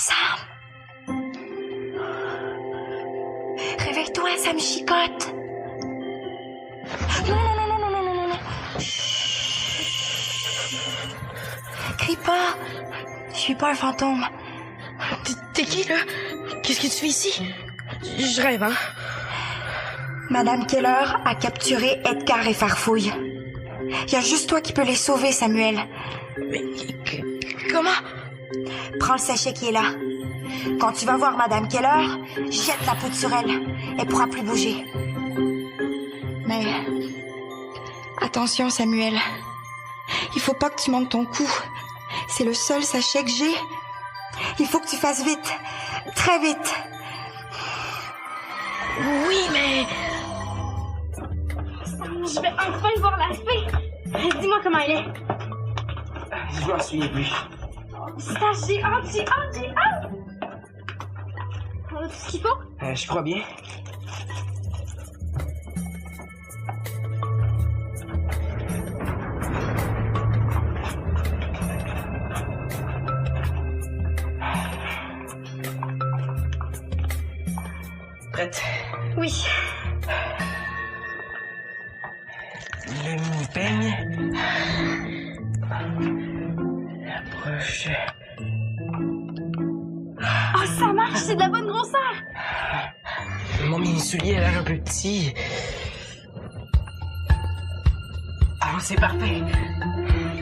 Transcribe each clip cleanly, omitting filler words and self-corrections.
Sam! Réveille-toi, Sam Chicotte! Non. Crie pas! Je suis pas un fantôme. T'es qui, là? Qu'est-ce que tu fais ici? Je rêve, hein? Madame Keller a capturé Edgar et Farfouille. Il y a juste toi qui peux les sauver, Samuel. Mais comment? Prends le sachet qui est là. Quand tu vas voir Madame Keller, jette la poudre sur elle. Elle pourra plus bouger. Mais attention, Samuel. Il faut pas que tu manques ton coup. C'est le seul sachet que j'ai. Il faut que tu fasses vite. Très vite. Oui, mais... Je vais enfin voir la fée. Dis-moi comment elle est. Je m'en souviens plus. Ça, j'ai hâte. On a tout ce qu'il faut? Je crois bien. Prête? Oui. Le mini-peigne. Approche. Oh, ça marche, c'est de la bonne grosseur. Mon mini-soulier a l'air un peu petit. Ah, c'est parfait.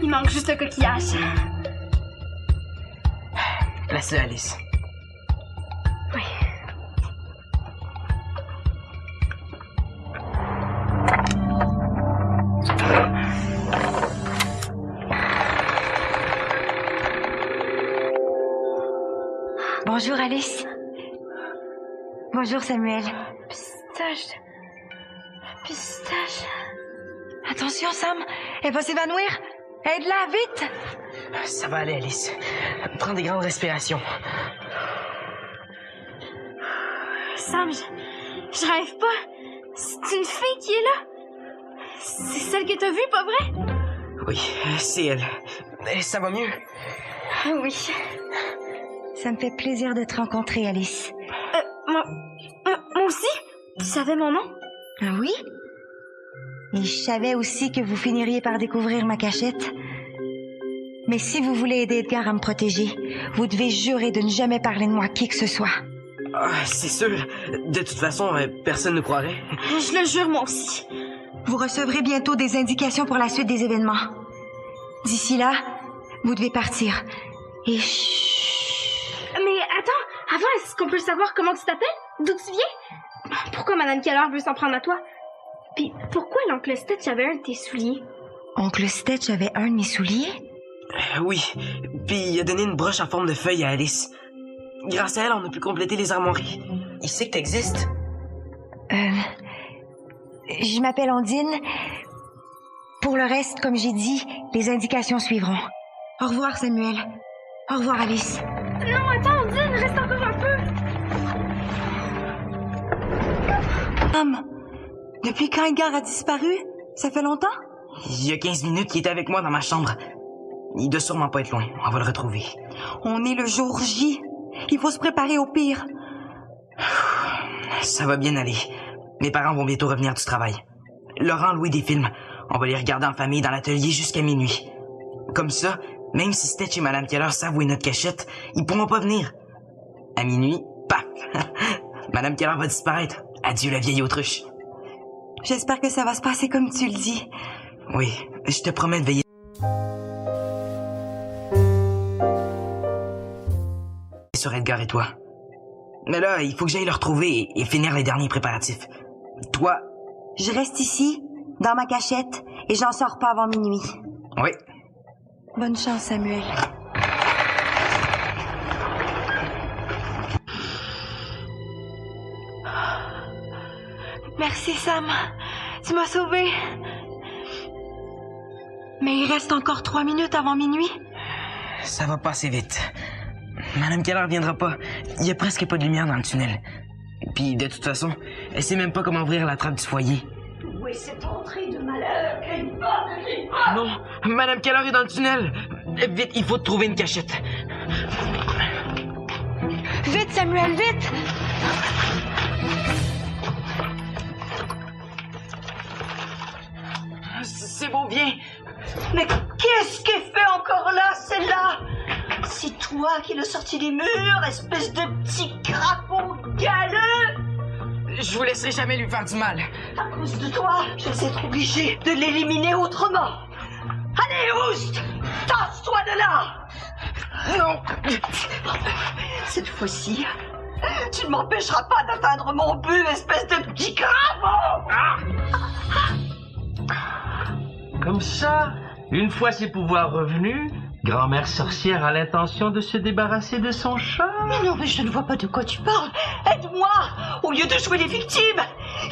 Il manque juste le coquillage. Place-le, Alice. Oui. Bonjour, Alice. Bonjour, Samuel. Pistache. Attention, Sam. Elle va s'évanouir. Aide-la, vite. Ça va aller, Alice. Prends des grandes respirations. Sam, je rêve pas. C'est une fille qui est là. C'est celle que t'as vue, pas vrai? Oui, c'est elle. Ça va mieux? Oui. Ça me fait plaisir de te rencontrer, Alice. Moi aussi? Tu savais mon nom? Ah oui? Et je savais aussi que vous finiriez par découvrir ma cachette. Mais si vous voulez aider Edgar à me protéger, vous devez jurer de ne jamais parler de moi à qui que ce soit. Ah, c'est sûr. De toute façon, personne ne croirait. Je le jure, moi aussi. Vous recevrez bientôt des indications pour la suite des événements. D'ici là, vous devez partir. Et Mais attends, avant, est-ce qu'on peut savoir comment tu t'appelles? D'où tu viens? Pourquoi Madame Keller veut s'en prendre à toi? Puis pourquoi l'oncle Stitch avait un de tes souliers? Oncle Stitch avait un de mes souliers? Oui. Puis il a donné une broche en forme de feuille à Alice. Grâce à elle, on a pu compléter les armoiries. Il sait que t'existes. Je m'appelle Ondine. Pour le reste, comme j'ai dit, les indications suivront. Au revoir, Samuel. Au revoir, Alice. Non, attends, Ondine, reste encore un peu. Depuis quand Edgar a disparu? Ça fait longtemps? Il y a 15 minutes qu'il était avec moi dans ma chambre. Il doit sûrement pas être loin. On va le retrouver. On est le jour J. Il faut se préparer au pire. Ça va bien aller. Mes parents vont bientôt revenir du travail. Laurent loué des films. On va les regarder en famille dans l'atelier jusqu'à minuit. Comme ça, même si Stitch et Madame Keller savent où est notre cachette, ils pourront pas venir. À minuit, paf! Madame Keller va disparaître. Adieu la vieille autruche. J'espère que ça va se passer comme tu le dis. Oui, je te promets de veiller sur Edgar et toi. Mais là, il faut que j'aille le retrouver et finir les derniers préparatifs. Toi... Je reste ici, dans ma cachette, et j'en sors pas avant minuit. Oui. Bonne chance, Samuel. Merci, Sam. Tu m'as sauvé. Mais il reste encore 3 minutes avant minuit. Ça va passer vite. Madame Keller viendra pas. Il y a presque pas de lumière dans le tunnel. Puis, de toute façon, elle sait même pas comment ouvrir la trappe du foyer. Où est cette entrée de malheur? Non, Madame Keller est dans le tunnel. Vite, il faut trouver une cachette. Vite, Samuel, vite! C'est beau, viens. Mais qu'est-ce qu'elle fait encore là, celle-là? C'est toi qui l'as sorti des murs, espèce de petit crapaud galeux! Je vous laisserai jamais lui faire du mal. À cause de toi, je vais être obligée de l'éliminer autrement. Allez, Oust! Tasse-toi de là! Non. Cette fois-ci, tu ne m'empêcheras pas d'atteindre mon but, espèce de petit crapaud! Comme ça, une fois ses pouvoirs revenus, grand-mère sorcière a l'intention de se débarrasser de son chat. Mais non, mais je ne vois pas de quoi tu parles. Aide-moi! Au lieu de jouer les victimes,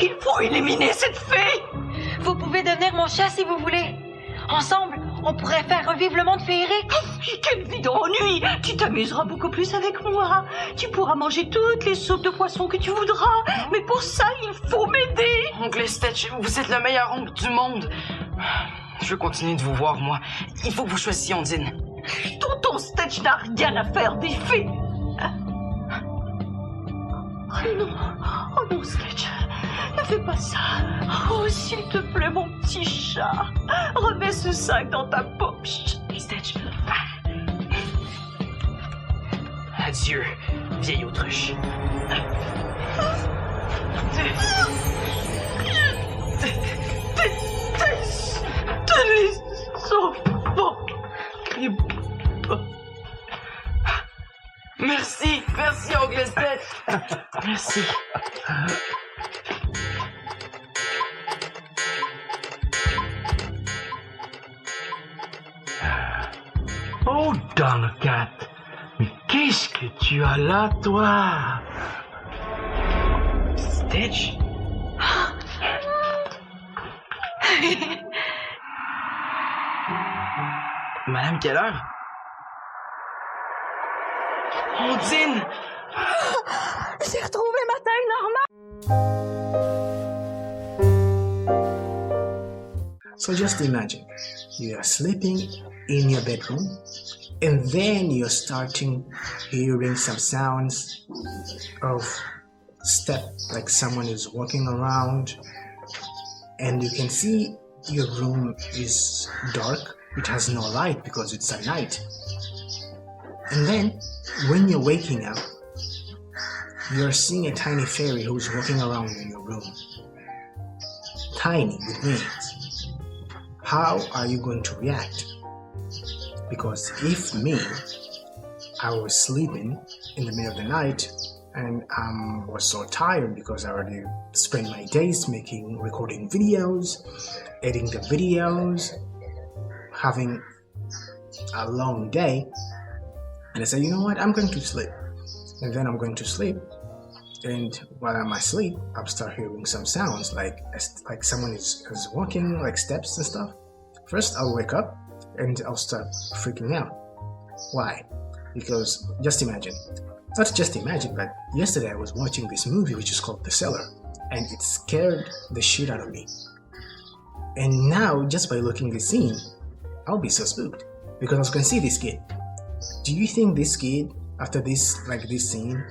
il faut éliminer cette fée! Vous pouvez devenir mon chat si vous voulez. Ensemble, on pourrait faire revivre le monde féerique. Quelle vie d'ennui! Tu t'amuseras beaucoup plus avec moi. Tu pourras manger toutes les soupes de poisson que tu voudras. Mais pour ça, il faut m'aider. Oncle Stitch, vous êtes le meilleur oncle du monde. Je veux continuer de vous voir, moi. Il faut que vous choisissiez Ondine. Tonton Stitch n'a rien à faire des fées. Oh non, Stitch. Ne fais pas ça. Oh, s'il te plaît, mon petit chat. Remets ce sac dans ta poche. Stitch. Adieu, vieille autruche. Les enfants. Crie pas. Merci, merci, oncle Stitch. Merci. Oh, Donnecat, mais qu'est-ce que tu as là, toi? Stitch? Madame Keller? Ondine! J'ai retrouvé ma taille normale. So just imagine, you are sleeping in your bedroom and then you're starting hearing some sounds of step, like someone is walking around, and you can see your room is dark. It has no light because it's at night. And then when you're waking up, you're seeing a tiny fairy who's walking around in your room. Tiny with wings. How are you going to react? Because if me, I was sleeping in the middle of the night and was so tired because I already spent my days recording videos, editing the videos, having a long day, and I said, you know what, I'm going to sleep. And then I'm going to sleep, and while I'm asleep, I'll start hearing some sounds like someone is walking, like steps and stuff. First, I'll wake up and I'll start freaking out. Why? Because just imagine, not just imagine, but yesterday I was watching this movie which is called The Cellar, and it scared the shit out of me. And now, just by looking at the scene, I'll be so spooked because I was going to see this kid. Do you think this kid, after this scene,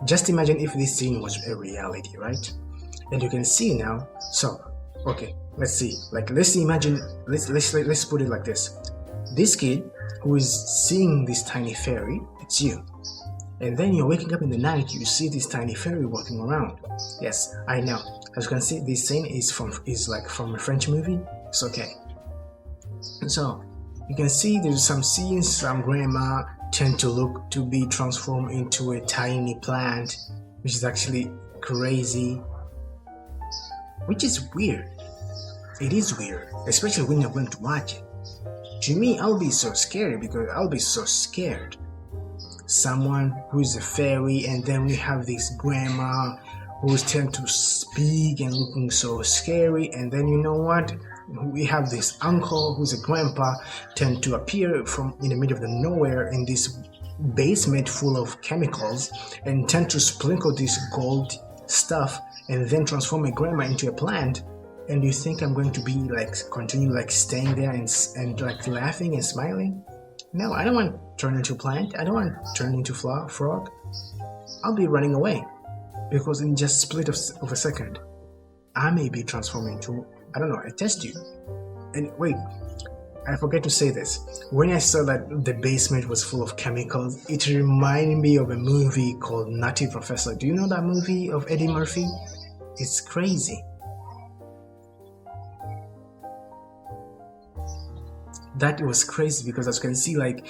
just imagine if this scene was a reality, right? And you can see now. So, okay, let's see. Let's imagine. Let's put it like this. This kid who is seeing this tiny fairy, it's you. And then you're waking up in the night, you see this tiny fairy walking around. Yes, I know. As you can see, this scene is from a French movie. It's okay. So you can see there's some scenes, some grandma tend to be transformed into a tiny plant, which is actually crazy, which is weird. It is weird, especially when you're going to watch it. To me, I'll be so scared because I'll be so scared. Someone who's a fairy, and then we have this grandma who's tend to speak and looking so scary, and then you know what? We have this uncle who's a grandpa tend to appear from in the middle of the nowhere in this basement full of chemicals and tend to sprinkle this gold stuff and then transform a grandma into a plant. And you think I'm going to be continue staying there and laughing and smiling? No, I don't want to turn into plant. I don't want to turn into frog. I'll be running away. Because in just a split of a second, I may be transforming into, I don't know, a test tube. And wait, I forget to say this. When I saw that the basement was full of chemicals, it reminded me of a movie called Nutty Professor. Do you know that movie of Eddie Murphy? It's crazy. That was crazy because as you can see, like,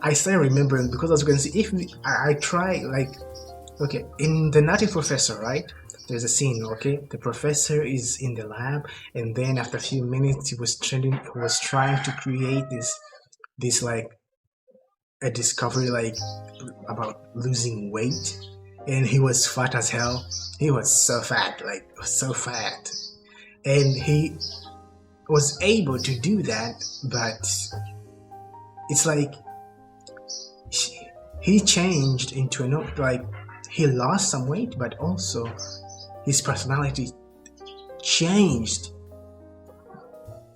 I started remembering because as you can see, if I try, like, okay, in the Nutty Professor, right? There's a scene, okay? The professor is in the lab, and then after a few minutes, he was trying to create this like a discovery, like about losing weight, and he was fat as hell. He was so fat, like so fat, and he was able to do that, but it's like he changed into he lost some weight, but also his personality changed.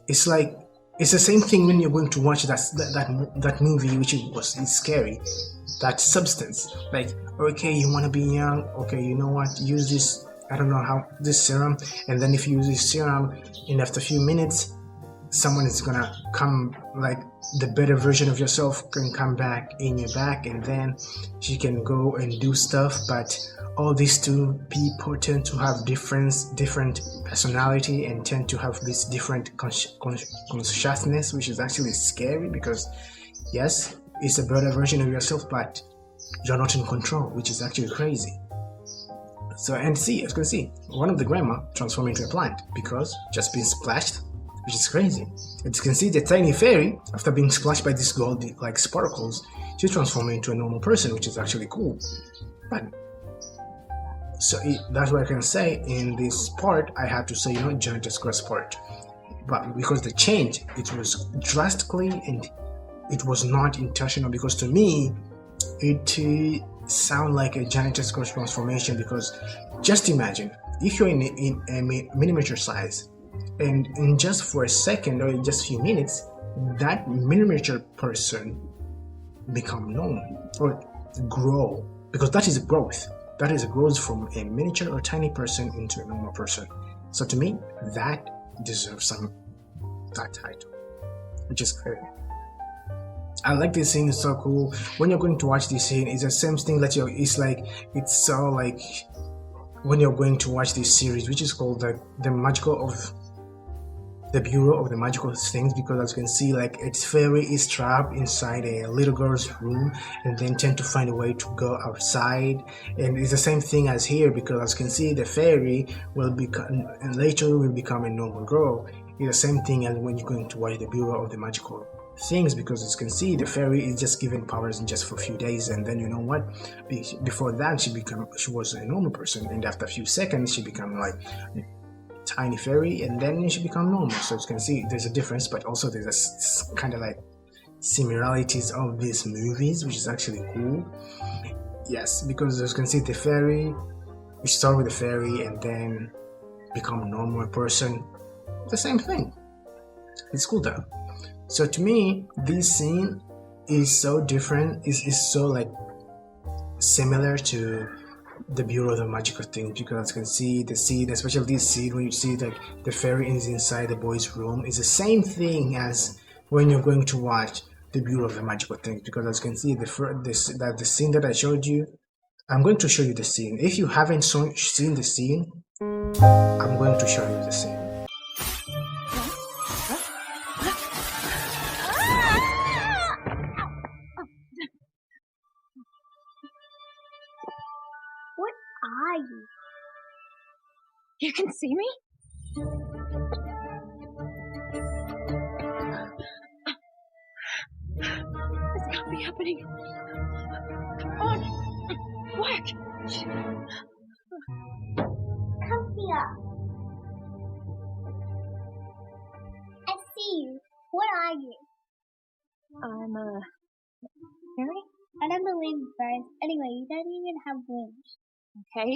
It's like it's the same thing when you're going to watch that movie, which it's scary. That Substance, like, okay, you want to be young, okay, you know what? Use this. I don't know how this serum, and then if you use this serum, and after a few minutes, someone is gonna come, like the better version of yourself can come back in your back, and then she can go and do stuff. But all these two people tend to have different personality and tend to have this different consciousness, which is actually scary because yes, it's a better version of yourself, but you're not in control, which is actually crazy. So, and see, as you can see, one of the grandma transformed into a plant because just being splashed, which is crazy. As you can see, the tiny fairy, after being splashed by these gold like sparkles, she transformed into a normal person, which is actually cool. But so that's what I can say in this part. I have to say, Giantess Cross part, but because the change, it was drastically and it was not intentional. Because to me, it sound like a Giantess Cross transformation. Because just imagine if you're in a miniature size, and in just for a second or in just a few minutes, that miniature person become normal or grow, because that is growth. That is a growth from a miniature or tiny person into a normal person. So to me, that deserves that title, which is great. I like this scene. It's so cool. When you're going to watch this scene, it's the same thing that it's so like when you're going to watch this series, which is called the magical of the Bureau of the Magical Things, because as you can see, like its fairy is trapped inside a little girl's room and then tend to find a way to go outside. And it's the same thing as here, because as you can see, the fairy will become and later will become a normal girl. It's the same thing as when you're going to watch the Bureau of the Magical Things, because as you can see, the fairy is just given powers in just for a few days, and then you know what, before that she was a normal person, and after a few seconds she became like tiny fairy, and then she become normal. So as you can see, there's a difference, but also there's a kind of like similarities of these movies, which is actually cool. Yes, because as you can see, the fairy, we start with the fairy and then become a normal person. The same thing. It's cool though. So to me, this scene is so different. Is so like similar to the Bureau of the Magical Things, because as you can see, the scene, especially this scene when you see like the fairy is inside the boy's room, is the same thing as when you're going to watch the Bureau of the Magical Things. Because as you can see, the scene that I showed you, I'm going to show you the scene. If you haven't seen the scene, I'm going to show you the scene. Are you? You can see me? This can't be happening. Come on. Work. Come here. I see you. What are you? I'm a fairy? I don't believe birds. Anyway, you don't even have wings. Okay,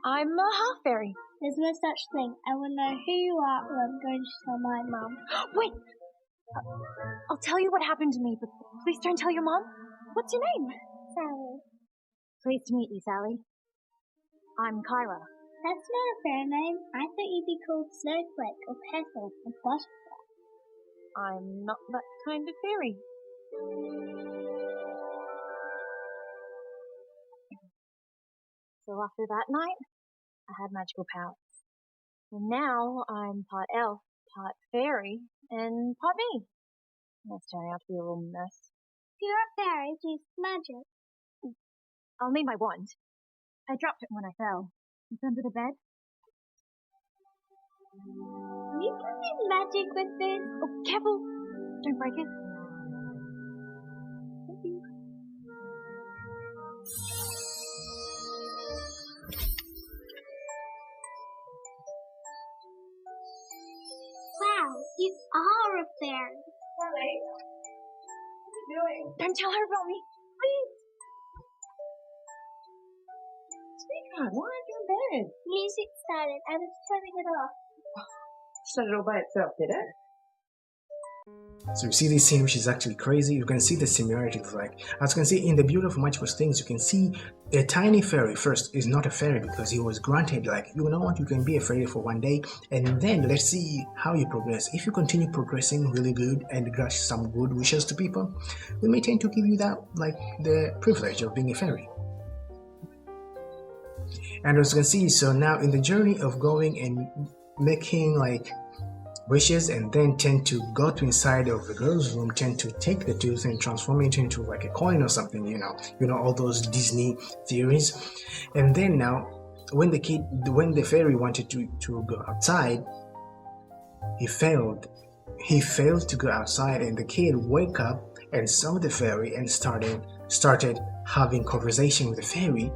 I'm a half fairy. There's no such thing. I will know who you are or I'm going to tell my mum. Wait! I'll tell you what happened to me, but please don't tell your mom. What's your name? Sally. Pleased to meet you, Sally. I'm Kyra. That's not a fair name. I thought you'd be called Snowflake or Petal or Butterfly. I'm not that kind of fairy. So after that night, I had magical powers. And now I'm part elf, part fairy, and part me. That's turning out to be a real mess. You're a fairy, use magic. I'll need my wand. I dropped it when I fell. It's under the bed. You can do magic with this. Oh, careful! Don't break it. Wow, you are a fairy. Sally, what are you doing? Don't tell her about me, please. Sweetheart, why aren't you in bed? Music started. I was turning it off. Started all by itself, did it? So you see this scene, which is actually crazy. You can see the similarities. Like, as you can see in the beautiful magical things, you can see a tiny fairy first is not a fairy because he was granted, like, you know what, you can be a fairy for one day, and then let's see how you progress. If you continue progressing really good and grant some good wishes to people, we may tend to give you that, like, the privilege of being a fairy. And as you can see, so now in the journey of going and making, like, wishes, and then tend to go to inside of the girl's room, tend to take the tooth and transform it into like a coin or something, you know all those Disney theories. And then now when the fairy wanted to go outside, he failed to go outside, and the kid woke up and saw the fairy and started having conversation with the fairy,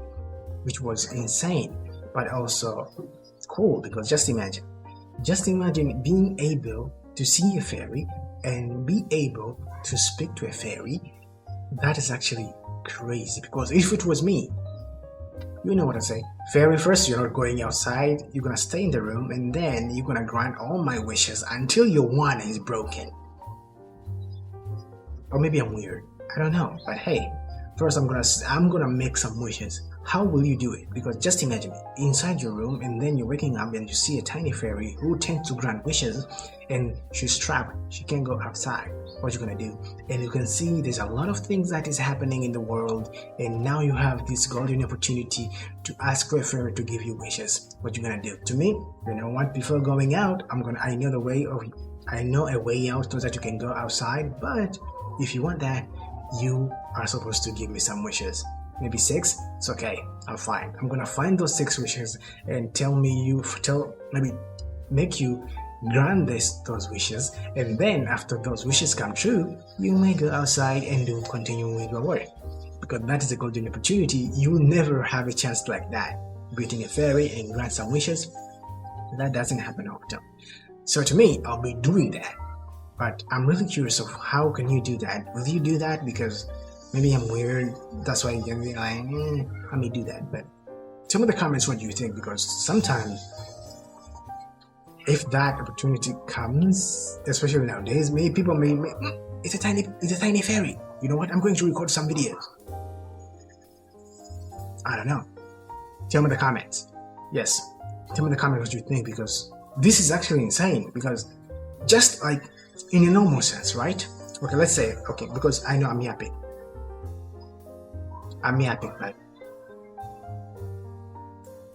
which was insane but also cool, because just imagine being able to see a fairy and be able to speak to a fairy. That is actually crazy, because if it was me, you know what I say, fairy first, you're not going outside, you're gonna stay in the room, and then you're gonna grant all my wishes until your one is broken. Or maybe I'm weird, I don't know, but hey, first I'm gonna make some wishes. How will you do it? Because just imagine inside your room, and then you're waking up and you see a tiny fairy who tends to grant wishes, and she's trapped, she can't go outside. What you gonna do? And you can see there's a lot of things that is happening in the world, and now you have this golden opportunity to ask for a fairy to give you wishes. What you gonna do? To me, you know what, before going out, I know a way out so that you can go outside. But if you want that, you are supposed to give me some wishes. Maybe 6? It's okay, I'm fine. I'm gonna find those 6 wishes and make you grant those wishes, and then after those wishes come true, you may go outside and continue with your work, because that is a golden opportunity. You will never have a chance like that, beating a fairy and grant some wishes. That doesn't happen often. So to me, I'll be doing that, but I'm really curious of how can you do that. Will you do that? Because maybe I'm weird, that's why you're like, I may do that. But tell me in the comments what you think, because sometimes if that opportunity comes, especially nowadays, maybe people may it's a tiny fairy. You know what? I'm going to record some videos. I don't know. Tell me in the comments. Yes, tell me in the comments what you think, because this is actually insane. Because just like in a normal sense, right? Okay, let's say, okay, because I know I'm yapping, but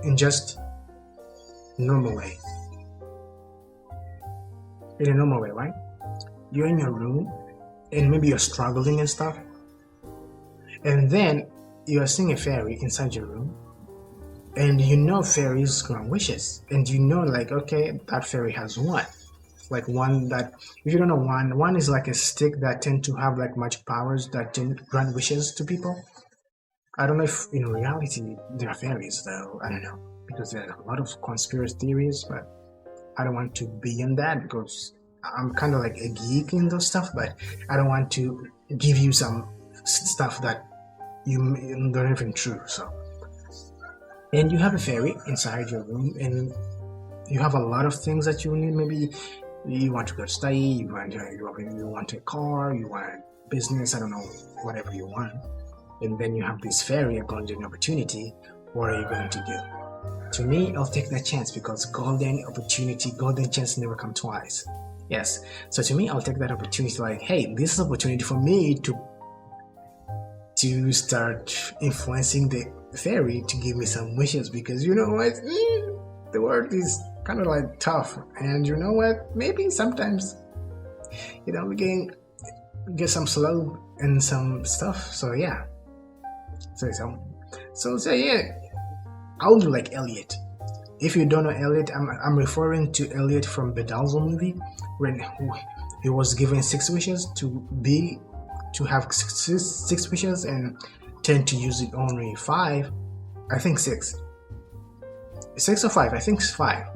in just normal way. In a normal way, right? You're in your room and maybe you're struggling and stuff, and then you are seeing a fairy inside your room, and you know fairies grant wishes, and you know, like, okay, that fairy has one. Like one that, if you don't know, one is like a stick that tend to have like magic powers that tend to grant wishes to people. I don't know if in reality there are fairies though, I don't know, because there are a lot of conspiracy theories, but I don't want to be in that because I'm kind of like a geek in those stuff, but I don't want to give you some stuff that you don't even true. So, and you have a fairy inside your room, and you have a lot of things that you need. Maybe You want to go study, you want a car, you want business, I don't know, whatever you want. And then you have this fairy, a golden opportunity. What are you going to do? To me, I'll take that chance because golden opportunity, golden chance never come twice. Yes. So to me, I'll take that opportunity like, hey, this is an opportunity for me to start influencing the fairy to give me some wishes, because you know what? The world is kind of like tough, and you know what? Maybe sometimes, we can get some slow and some stuff. So yeah. So yeah, I'll do like Elliot. If you don't know Elliot, I'm referring to Elliot from Bedazzle movie, when he was given 6 wishes to have six wishes and tend to use it only 5. I think 6 or 5. I think it's 5.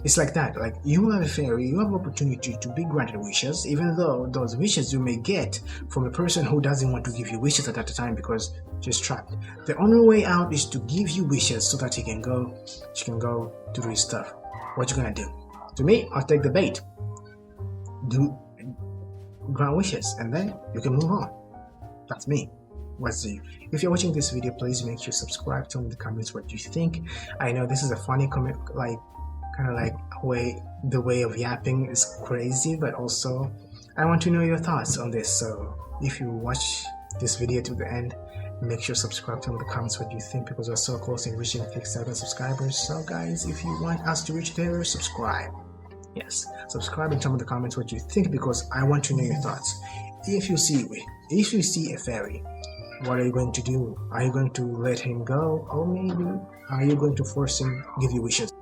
It's like that. Like, you have a fairy, you have opportunity to be granted wishes, even though those wishes you may get from a person who doesn't want to give you wishes at that time because she's trapped. The only way out is to give you wishes so that she can go to do his stuff. What you gonna do? To me, I'll take the bait. Grant wishes, and then you can move on. That's me. What's you? If you're watching this video, please make sure you subscribe. Tell me in the comments what you think. I know this is a funny comment, the way of yapping is crazy, but also I want to know your thoughts on this. So if you watch this video to the end, make sure subscribe. Tell me in the comments what you think, because we're so close in reaching 6,000 subscribers. So guys, if you want us to reach there, subscribe. Yes, subscribe and tell me in the comments what you think, because I want to know your thoughts. If you see a fairy, what are you going to do? Are you going to let him go, or maybe are you going to force him to give you wishes?